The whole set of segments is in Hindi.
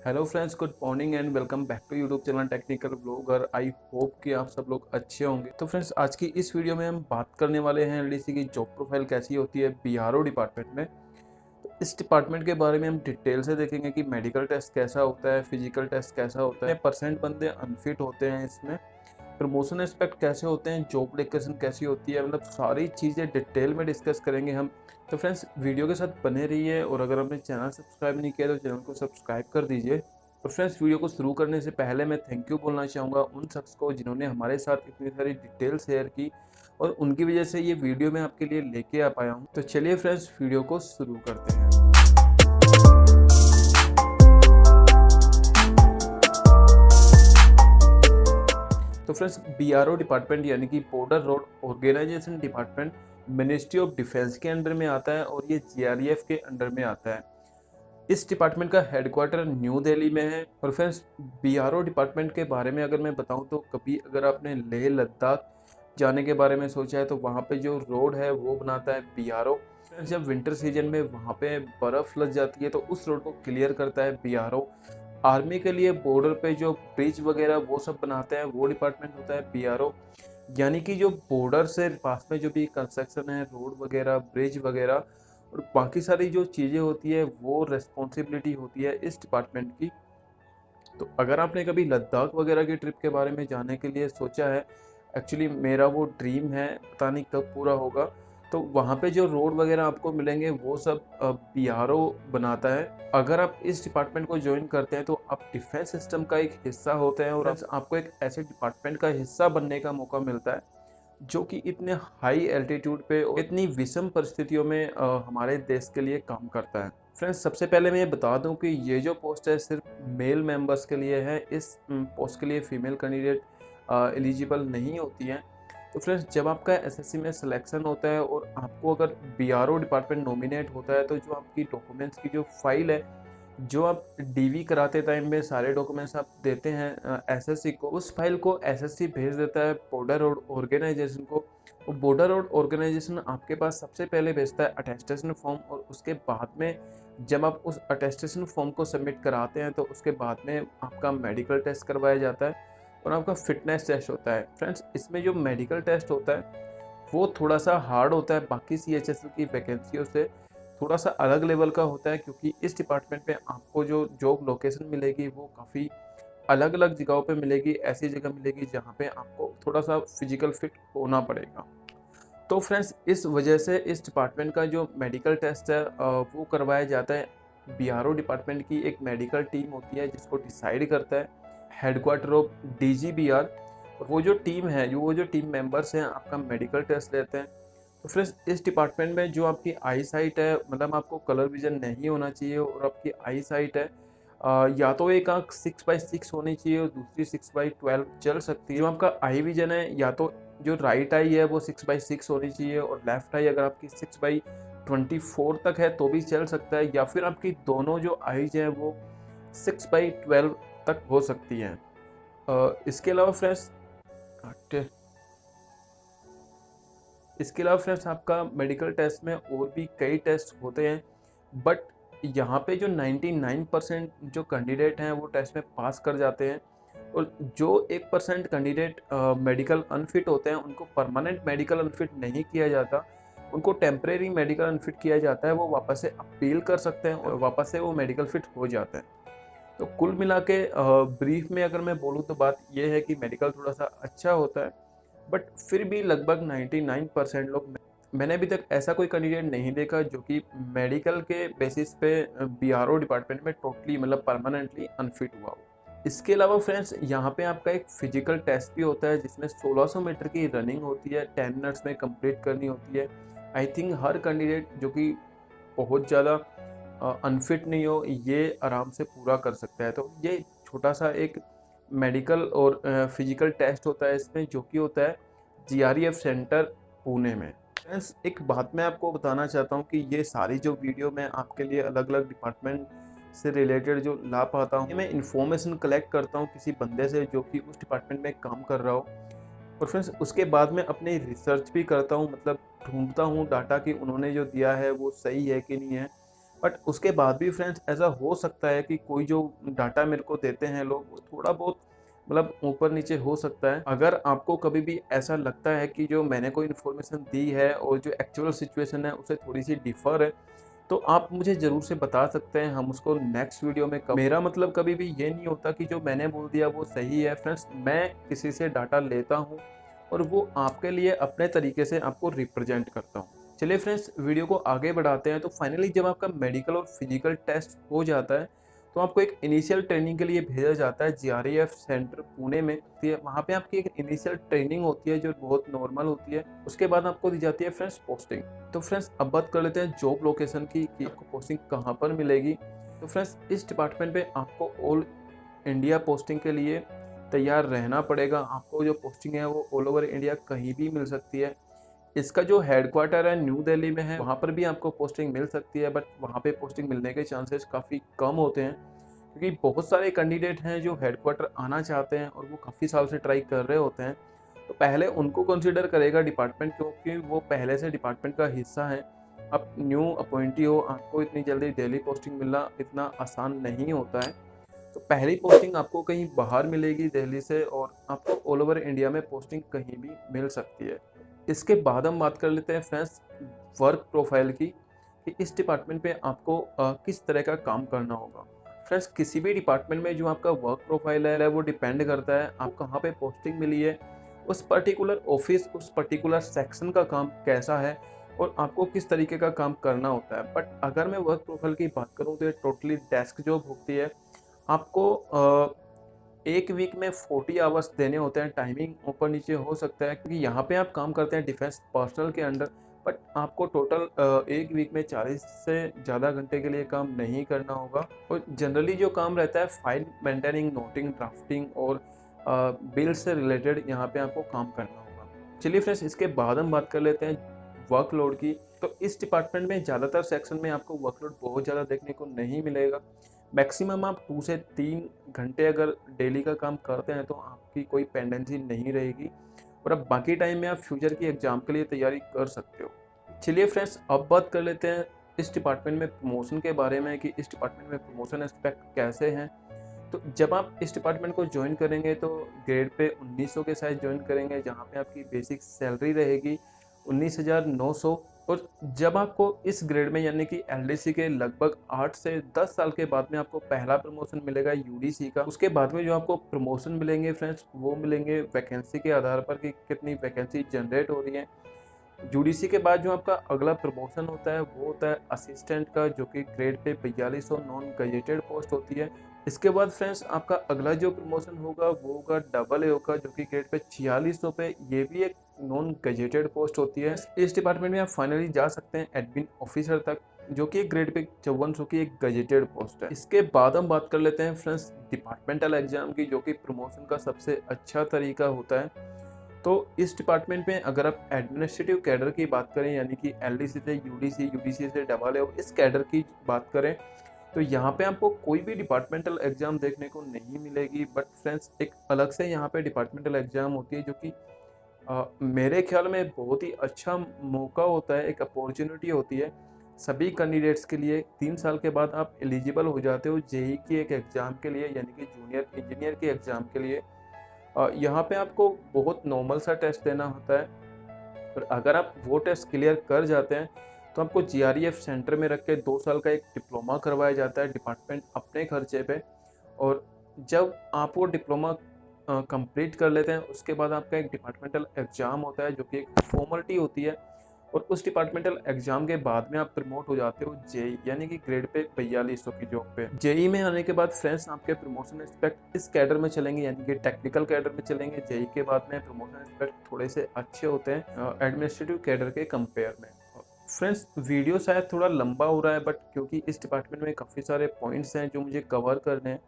Hello friends, good morning and welcome back to YouTube channel technical blogger. I hope कि आप सब लोग अच्छे होंगे। तो फ्रेंड्स, आज की इस वीडियो में हम बात करने वाले हैं एलडीसी की जॉब प्रोफाइल कैसी होती है बीआरओ डिपार्टमेंट में। तो इस डिपार्टमेंट के बारे में हम डिटेल से देखेंगे कि मेडिकल टेस्ट कैसा होता है, फिजिकल टेस्ट कैसा होता है, परसेंट बंदे अनफिट होते हैं इसमें, प्रमोशन एस्पेक्ट कैसे होते हैं, जॉब लोकेशन कैसी होती है, मतलब सारी चीज़ें डिटेल में डिस्कस करेंगे हम। तो फ्रेंड्स, वीडियो के साथ बने रहिए और अगर आपने चैनल सब्सक्राइब नहीं किया तो चैनल को सब्सक्राइब कर दीजिए। और फ्रेंड्स, वीडियो को शुरू करने से पहले मैं थैंक यू बोलना चाहूँगा उन शख्स को जिन्होंने हमारे साथ इतनी सारी डिटेल शेयर की और उनकी वजह से ये वीडियो मैं आपके लिए लेके आ पाया हूँ। तो चलिए फ्रेंड्स, वीडियो को शुरू करते हैं। तो फ्रेंड्स, बीआरओ डिपार्टमेंट यानी कि border road organisation department ministry of defence के अंडर में आता है और ये जीआरईएफ के अंडर में आता है। इस डिपार्टमेंट का हेडक्वार्टर न्यू दिल्ली में है। और फ्रेंड्स, बीआरओ डिपार्टमेंट के बारे में अगर मैं बताऊं तो कभी अगर आपने लेह लद्दाख जाने के बारे में सोचा है तो वहाँ पे जो रोड है वो बनाता है बीआरओ। फ्रेंड्स, जब विंटर सीजन में वहाँ पे बर्फ़ लग जाती है तो उस रोड को क्लियर करता है बीआरओ। आर्मी के लिए बॉर्डर पे जो ब्रिज वगैरह वो सब बनाते हैं वो डिपार्टमेंट होता है बीआरओ। यानी कि जो बॉर्डर से पास में जो भी कंस्ट्रक्शन है, रोड वगैरह, ब्रिज वगैरह और बाकी सारी जो चीज़ें होती है वो रिस्पॉन्सिबिलिटी होती है इस डिपार्टमेंट की। तो अगर आपने कभी लद्दाख वगैरह की ट्रिप के बारे में जाने के लिए सोचा है, एक्चुअली मेरा वो ड्रीम है, पता नहीं कब पूरा होगा। तो वहाँ पे जो रोड वगैरह आपको मिलेंगे वो सब बीआरओ बनाता है। अगर आप इस डिपार्टमेंट को ज्वाइन करते हैं तो आप डिफेंस सिस्टम का एक हिस्सा होते हैं और आपको एक ऐसे डिपार्टमेंट का हिस्सा बनने का मौका मिलता है जो कि इतने हाई एल्टीट्यूड पे और इतनी विषम परिस्थितियों में हमारे देश के लिए काम करता है। फ्रेंड्स, सबसे पहले मैं ये बता दूं कि ये जो पोस्ट है सिर्फ मेल मेंबर्स के लिए है। इस पोस्ट के लिए फीमेल कैंडिडेट एलिजिबल नहीं होती हैं। तो फ्रेंड्स, जब आपका एसएससी में सिलेक्शन होता है और आपको अगर बीआरओ डिपार्टमेंट नॉमिनेट होता है तो जो आपकी डॉक्यूमेंट्स की जो फाइल है, जो आप डीवी कराते टाइम में सारे डॉक्यूमेंट्स आप देते हैं एसएससी को, उस फाइल को एसएससी भेज देता है बॉर्डर रोड ऑर्गेनाइजेशन को। वो बॉर्डर रोड ऑर्गेनाइजेशन आपके पास सबसे पहले भेजता है अटेस्टेशन फॉर्म और उसके बाद में जब आप उस अटेस्टेशन फॉर्म को सबमिट कराते हैं तो उसके बाद में आपका मेडिकल टेस्ट करवाया जाता है और आपका फिटनेस टेस्ट होता है। फ्रेंड्स, इसमें जो मेडिकल टेस्ट होता है वो थोड़ा सा हार्ड होता है, बाकी सीएचएसएल की वैकेंसियों से थोड़ा सा अलग लेवल का होता है, क्योंकि इस डिपार्टमेंट में आपको जो जॉब लोकेशन मिलेगी वो काफ़ी अलग अलग जगहों पे मिलेगी। ऐसी जगह मिलेगी जहाँ पे आपको थोड़ा सा फिजिकल फिट होना पड़ेगा। तो फ्रेंड्स, इस वजह से इस डिपार्टमेंट का जो मेडिकल टेस्ट है वो करवाया जाता है। बीआरओ डिपार्टमेंट की एक मेडिकल टीम होती है जिसको डिसाइड करता है हेडक्वार्टर ऑफ डीजीबीआर। वो जो टीम है, जो वो जो टीम मेंबर्स हैं आपका मेडिकल टेस्ट लेते हैं। तो फ्रेंड्स, इस डिपार्टमेंट में जो आपकी आई साइट है, मतलब आपको कलर विजन नहीं होना चाहिए और आपकी आई साइट है या तो एक आँख 6/6 होनी चाहिए और दूसरी 6/12 चल सकती है। जो आपका आई विजन है, या तो जो राइट आई है वो 6/6 होनी चाहिए और लेफ्ट आई अगर आपकी 6/24 तक है तो भी चल सकता है, या फिर आपकी दोनों जो आईज हैं वो 6/12 तक हो सकती हैं। इसके अलावा फ्रेंड्स इसके अलावा फ्रेंड्स, आपका मेडिकल टेस्ट में और भी कई टेस्ट होते हैं, बट यहाँ पे जो 99% जो कैंडिडेट हैं वो टेस्ट में पास कर जाते हैं और जो 1% कैंडिडेट मेडिकल अनफिट होते हैं उनको परमानेंट मेडिकल अनफिट नहीं किया जाता, उनको टेम्परेरी मेडिकल अनफिट किया जाता है। वो वापस से अपील कर सकते हैं और वापस से वो मेडिकल फिट हो जाते हैं। तो कुल मिला के ब्रीफ में अगर मैं बोलूँ तो बात यह है कि मेडिकल थोड़ा सा अच्छा होता है, बट फिर भी लगभग 99% लोग, मैंने अभी तक ऐसा कोई कैंडिडेट नहीं देखा जो कि मेडिकल के बेसिस पे बीआरओ डिपार्टमेंट में टोटली मतलब परमानेंटली अनफिट हुआ हो। इसके अलावा फ्रेंड्स, यहाँ पे आपका एक फिजिकल टेस्ट भी होता है जिसमें 1600 मीटर की रनिंग होती है, 10 मिनट्स में कंप्लीट करनी होती है। आई थिंक हर कैंडिडेट जो कि बहुत ज़्यादा अनफिट नहीं हो ये आराम से पूरा कर सकता है। तो ये छोटा सा एक मेडिकल और फिजिकल टेस्ट होता है इसमें, जो कि होता है जीआरईएफ सेंटर पुणे में। फ्रेंड्स, एक बात मैं आपको बताना चाहता हूँ कि ये सारी जो वीडियो मैं आपके लिए अलग अलग डिपार्टमेंट से रिलेटेड जो ला पाता हूँ, मैं इन्फॉर्मेशन कलेक्ट करता हूँ किसी बंदे से जो कि उस डिपार्टमेंट में काम कर रहा हो, और फ्रेंड्स उसके बाद में अपनी रिसर्च भी करता हूँ, मतलब ढूंढता हूँ डाटा कि उन्होंने जो दिया है वो सही है कि नहीं है। बट उसके बाद भी फ्रेंड्स ऐसा हो सकता है कि कोई जो डाटा मेरे को देते हैं लोग, वो थोड़ा बहुत मतलब ऊपर नीचे हो सकता है। अगर आपको कभी भी ऐसा लगता है कि जो मैंने कोई इन्फॉर्मेशन दी है और जो एक्चुअल सिचुएशन है उससे थोड़ी सी डिफर है, तो आप मुझे ज़रूर से बता सकते हैं, हम उसको नेक्स्ट वीडियो में मेरा मतलब कभी भी ये नहीं होता कि जो मैंने बोल दिया वो सही है फ्रेंड्स। मैं किसी से डाटा लेता हूँ और वो आपके लिए अपने तरीके से आपको रिप्रेजेंट करता हूँ। चलिए फ्रेंड्स, वीडियो को आगे बढ़ाते हैं। तो फाइनली जब आपका मेडिकल और फिजिकल टेस्ट हो जाता है तो आपको एक इनिशियल ट्रेनिंग के लिए भेजा जाता है जीआरईएफ सेंटर पुणे में। वहाँ पे आपकी एक इनिशियल ट्रेनिंग होती है जो बहुत नॉर्मल होती है। उसके बाद आपको दी जाती है फ्रेंड्स पोस्टिंग। तो फ्रेंड्स अब बात कर लेते हैं जॉब लोकेशन की कि आपको पोस्टिंग कहाँ पर मिलेगी। तो फ्रेंड्स इस डिपार्टमेंट में आपको ऑल इंडिया पोस्टिंग के लिए तैयार रहना पड़ेगा। आपको जो पोस्टिंग है वो ऑल ओवर इंडिया कहीं भी मिल सकती है। इसका जो हेडक्वार्टर है न्यू दिल्ली में है, वहाँ पर भी आपको पोस्टिंग मिल सकती है, बट वहाँ पे पोस्टिंग मिलने के चांसेस काफ़ी कम होते हैं, क्योंकि बहुत सारे कैंडिडेट हैं जो हेडक्वार्टर आना चाहते हैं और वो काफ़ी साल से ट्राई कर रहे होते हैं। तो पहले उनको कंसिडर करेगा डिपार्टमेंट, क्योंकि वो पहले से डिपार्टमेंट का हिस्सा है। अब न्यू अपॉइंटी हो, आपको इतनी जल्दी दिल्ली पोस्टिंग मिलना इतना आसान नहीं होता है। तो पहली पोस्टिंग आपको कहीं बाहर मिलेगी दिल्ली से, और आपको ऑल ओवर इंडिया में पोस्टिंग कहीं भी मिल सकती है। इसके बाद हम बात कर लेते हैं फ्रेंड्स वर्क प्रोफाइल की, कि इस डिपार्टमेंट पे आपको किस तरह का काम करना होगा। फ्रेंड्स किसी भी डिपार्टमेंट में जो आपका वर्क प्रोफाइल है वो डिपेंड करता है आप कहाँ पे पोस्टिंग मिली है, उस पर्टिकुलर ऑफिस, उस पर्टिकुलर सेक्शन का काम कैसा है और आपको किस तरीके का काम करना होता है। बट अगर मैं वर्क प्रोफाइल की बात करूँ तो ये टोटली डेस्क जॉब होती है। आपको एक वीक में 40 आवर्स देने होते हैं। टाइमिंग ऊपर नीचे हो सकता है क्योंकि यहाँ पे आप काम करते हैं डिफेंस पर्सनल के अंडर, बट आपको टोटल एक वीक में 40 से ज़्यादा घंटे के लिए काम नहीं करना होगा। और जनरली जो काम रहता है फाइल मेंटेनिंग, नोटिंग, ड्राफ्टिंग और बिल से रिलेटेड यहाँ पे आपको काम करना होगा। चलिए फ्रेंड्स इसके बाद हम बात कर लेते हैं वर्कलोड की। तो इस डिपार्टमेंट में ज़्यादातर सेक्शन में आपको वर्कलोड बहुत ज़्यादा देखने को नहीं मिलेगा। मैक्सिमम आप 2 से 3 घंटे अगर डेली का काम करते हैं तो आपकी कोई पेंडेंसी नहीं रहेगी, और अब बाकी टाइम में आप फ्यूचर की एग्ज़ाम के लिए तैयारी कर सकते हो। चलिए फ्रेंड्स अब बात कर लेते हैं इस डिपार्टमेंट में प्रमोशन के बारे में, कि इस डिपार्टमेंट में प्रमोशन एस्पेक्ट कैसे हैं। तो जब आप इस डिपार्टमेंट को ज्वाइन करेंगे तो ग्रेड पे 1900 के साथ ज्वाइन करेंगे, जहाँ पे आपकी बेसिक सैलरी रहेगी 19,900। और जब आपको इस ग्रेड में यानी कि एलडीसी के लगभग 8 से 10 साल के बाद में आपको पहला प्रमोशन मिलेगा यूडीसी का। उसके बाद में जो आपको प्रमोशन मिलेंगे फ्रेंड्स वो मिलेंगे वैकेंसी के आधार पर कि कितनी वैकेंसी जनरेट हो रही है। यूडीसी के बाद जो आपका अगला प्रमोशन होता है वो होता है असिस्टेंट का, जो कि grade pay 4200 non gazetted post होती है। इसके बाद फ्रेंड्स आपका अगला जो प्रमोशन होगा वो होगा डबल ए का, जो कि ग्रेड पे 4600 पे, ये भी एक नॉन गजेटेड पोस्ट होती है। इस डिपार्टमेंट में आप फाइनली जा सकते हैं एडमिन ऑफिसर तक, जो कि ग्रेड पे 5400 की एक गजेटेड पोस्ट है। इसके बाद हम बात कर लेते हैं फ्रेंड्स डिपार्टमेंटल एग्जाम की, जो कि प्रमोशन का सबसे अच्छा तरीका होता है। तो इस डिपार्टमेंट में अगर आप एडमिनिस्ट्रेटिव कैडर की बात करें, यानी कि एलडीसी से यूडीसी, यूडीसी से डबल ए, इस कैडर की बात करें तो यहाँ पे आपको कोई भी डिपार्टमेंटल एग्जाम देखने को नहीं मिलेगी। बट फ्रेंड्स एक अलग से यहाँ पे डिपार्टमेंटल एग्जाम होती है, जो कि मेरे ख्याल में बहुत ही अच्छा मौका होता है, एक अपॉर्चुनिटी होती है सभी कैंडिडेट्स के लिए। 3 साल के बाद आप एलिजिबल हो जाते हो जेई की एक एग्ज़ाम के लिए, यानी कि जूनियर इंजीनियर के एग्ज़ाम के लिए। यहाँ पे आपको बहुत नॉर्मल सा टेस्ट देना होता है, और अगर आप वो टेस्ट क्लियर कर जाते हैं तो आपको जीआरईएफ सेंटर में रख के 2 साल का एक डिप्लोमा करवाया जाता है डिपार्टमेंट अपने खर्चे पे। और जब आप वो डिप्लोमा कंप्लीट कर लेते हैं उसके बाद आपका एक डिपार्टमेंटल एग्ज़ाम होता है, जो कि एक फॉर्मेलिटी होती है। और उस डिपार्टमेंटल एग्जाम के बाद में आप प्रमोट हो जाते हो जेई, यानी कि ग्रेड पे 4200 की जॉब पे। जेई में आने के बाद फ्रेंड्स आपके प्रमोशन एस्पेक्ट इस कैडर में चलेंगे, यानी कि टेक्निकल कैडर में चलेंगे। जेई के बाद में प्रमोशन एस्पेक्ट थोड़े से अच्छे होते हैं एडमिनिस्ट्रेटिव कैडर के कंपेयर में। फ्रेंड्स वीडियो शायद थोड़ा लंबा हो रहा है, बट क्योंकि इस डिपार्टमेंट में काफ़ी सारे पॉइंट्स हैं जो मुझे कवर करने हैं,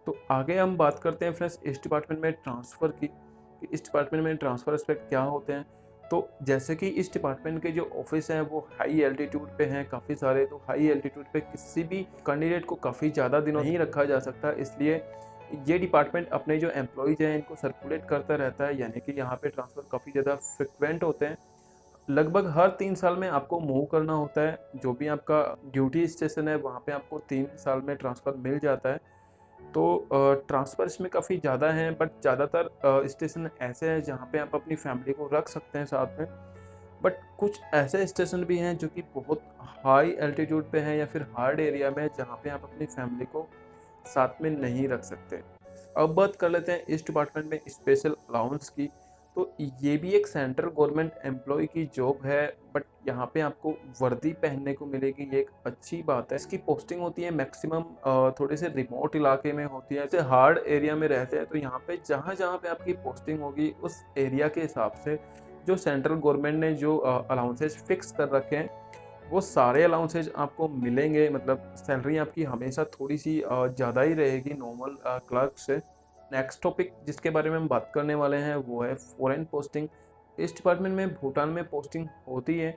तो आगे हम बात करते हैं फ्रेंड्स इस डिपार्टमेंट में ट्रांसफ़र की, कि इस डिपार्टमेंट में ट्रांसफ़र एस्पेक्ट क्या होते हैं। तो जैसे कि इस डिपार्टमेंट के जो ऑफिस हैं वो हाई एल्टीट्यूड पे हैं काफ़ी सारे, तो हाई एल्टीट्यूड पे किसी भी कैंडिडेट को काफ़ी ज़्यादा दिनों नहीं रखा जा सकता, इसलिए ये डिपार्टमेंट अपने जो एम्प्लॉयज़ हैं इनको सर्कुलेट करता रहता है, यानी कि यहाँ पे ट्रांसफ़र काफ़ी ज़्यादा फ्रिक्वेंट होते हैं। लगभग हर 3 साल में आपको मूव करना होता है। जो भी आपका ड्यूटी स्टेशन है वहाँ पे आपको 3 साल में ट्रांसफ़र मिल जाता है। तो ट्रांसफ़र इसमें काफ़ी ज़्यादा हैं, बट ज़्यादातर स्टेशन ऐसे हैं जहाँ पे आप अपनी फैमिली को रख सकते हैं साथ में। बट कुछ ऐसे स्टेशन भी हैं जो कि बहुत हाई एल्टीट्यूड पे हैं या फिर हार्ड एरिया में, जहाँ पे आप अपनी फैमिली को साथ में नहीं रख सकते। अब बात कर लेते हैं इस डिपार्टमेंट में स्पेशल अलाउंस की। तो ये भी एक सेंट्रल गवर्नमेंट एम्प्लॉय की जॉब है, बट यहाँ पे आपको वर्दी पहनने को मिलेगी, ये एक अच्छी बात है। इसकी पोस्टिंग होती है मैक्सिमम थोड़े से रिमोट इलाके में होती है। जैसे हार्ड एरिया में रहते हैं तो यहाँ पे जहाँ जहाँ पे आपकी पोस्टिंग होगी उस एरिया के हिसाब से जो सेंट्रल गवर्नमेंट ने जो अलाउंसेज फिक्स कर रखे हैं वो सारे अलाउंसेज आपको मिलेंगे। मतलब सैलरी आपकी हमेशा थोड़ी सी ज़्यादा ही रहेगी नॉर्मल क्लर्क से। नेक्स्ट टॉपिक जिसके बारे में हम बात करने वाले हैं वो है फॉरेन पोस्टिंग। इस डिपार्टमेंट में भूटान में पोस्टिंग होती है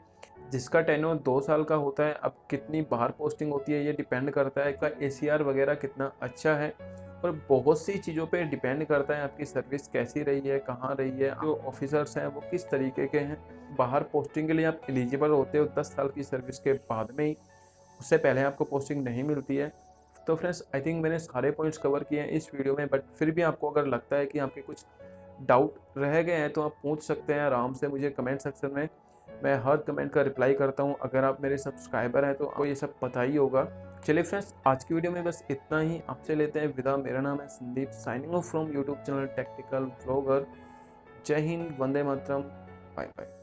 जिसका टेन्योर 2 साल का होता है। अब कितनी बाहर पोस्टिंग होती है ये डिपेंड करता है, इसका एसीआर वगैरह कितना अच्छा है और बहुत सी चीज़ों पे डिपेंड करता है आपकी सर्विस कैसी रही है, कहाँ रही है, जो ऑफिसर्स हैं वो किस तरीके के हैं। बाहर पोस्टिंग के लिए आप एलिजिबल होते हो 10 साल की सर्विस के बाद में ही, उससे पहले आपको पोस्टिंग नहीं मिलती है। तो फ्रेंड्स आई थिंक मैंने सारे पॉइंट्स कवर किए हैं इस वीडियो में, बट फिर भी आपको अगर लगता है कि आपके कुछ डाउट रह गए हैं तो आप पूछ सकते हैं आराम से मुझे कमेंट सेक्शन में। मैं हर कमेंट का रिप्लाई करता हूँ। अगर आप मेरे सब्सक्राइबर हैं तो आपको ये सब पता ही होगा। चलिए फ्रेंड्स, आज की वीडियो में बस इतना ही। आपसे लेते हैं विदा। मेरा नाम है Sandeep, signing off from YouTube channel technical vlogger. जय हिंद, वंदे मातरम, बाय बाय।